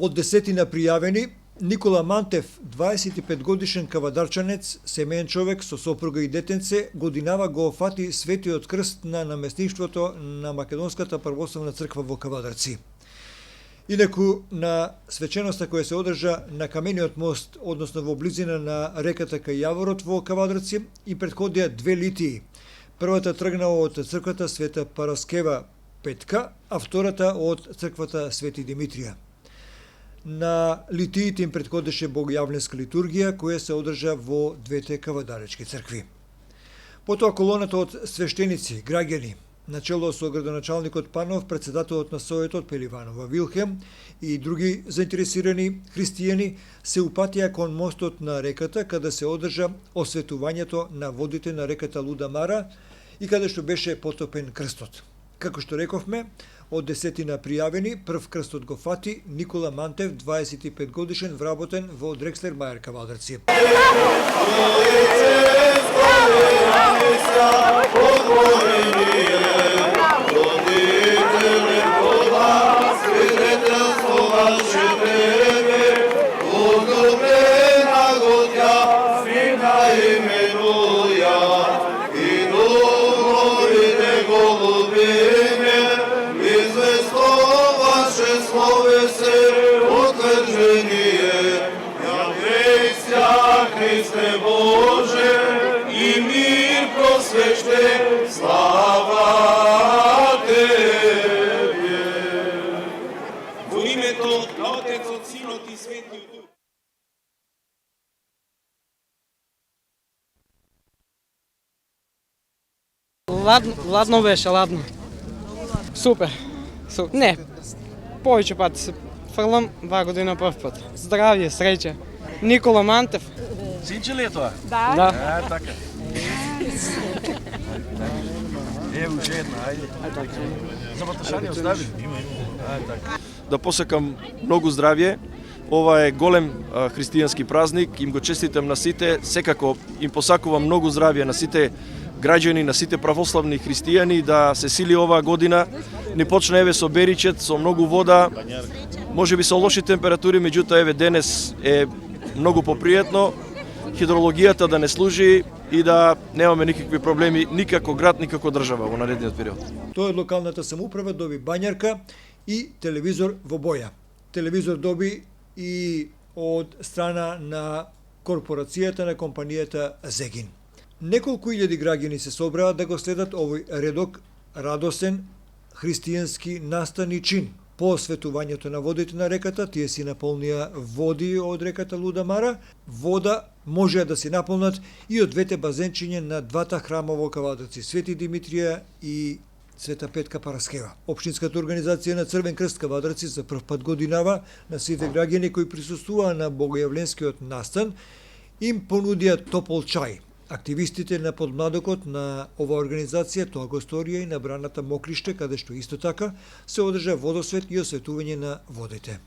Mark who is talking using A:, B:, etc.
A: Од 10 пријавени, Никола Мантев, 25 годишен кавадарчанец, семеен човек со сопруга и детенце, годинава го фати светиот крст на наместништвото на Македонската православна црква во Кавадарци. Инаку на свеченоста која се одржа на камениот мост, односно во близина на реката кај Јаворот во Кавадарци, и претходија две литии. Првата тргнала од црквата Света Параскева Петка, а втората од црквата Свети Димитрија. На литиите им претходеше богојавленска литургија која се одржа во двете кавадаречки цркви. Потоа колоната од свештеници, граѓани, начело со градоначалникот Панов, председателот на Советот Пеливанова Вилхем и други заинтересирани христијани се упатија кон мостот на реката каде се одржа осветувањето на водите на реката Луда Мара и каде што беше потопен крстот. Како што рековме, од 10 пријавени, прв крстот го фати Никола Мантев, 25 годишен, вработен во Дрекслер Мајер Кавадарци.
B: Христе Боже, и мир просвещен, слава Тебе. Во името на Отецот, Синот и Светиот Дух.
C: Ладно беше, ладно. Супер. Не, повеќе пати се фрлам, 2 година прв пат. Здравје, среќа. Никола Мантев.
D: Синче ли е тоа?
C: Да.
D: Така. Ево, уште една, ајде. За баташање остави. Така. Да посекам многу здравје. Ова е голем христијански празник, им го честитам на сите, секако им посакувам многу здравје на сите граѓани, на сите православни христијани, да се сили оваа година. Не почна еве со беричет, со многу вода, може би со лоши температури, меѓутоа еве денес е многу попријатно, хидрологијата да не служи и да немаме никакви проблеми, никако град, никако држава во наредниот период.
A: Тоа е локалната самоуправа доби бањарка и телевизор во боја. Телевизор доби и од страна на корпорацијата на компанијата Зегин. Неколку илјади граѓани се собраа да го следат овој редок, радосен, христијански настани чин. По осветувањето на водите на реката, тие си наполнија води од реката Луда Мара. Вода можеа да се наполнат и од двете базенчиња на двата храма во Кавадарци, Свети Димитрија и Света Петка Параскева. Општинската организација на Црвен крст Кавадарци за прв пат годинава на сите граѓани кои присуствуваа на богојавленскиот настан, им понудија топол чај. Активистите на подмладокот на оваа организација тоа го сторија и на браната Мокриште, каде што исто така се одржа водосвет и осветување на водите.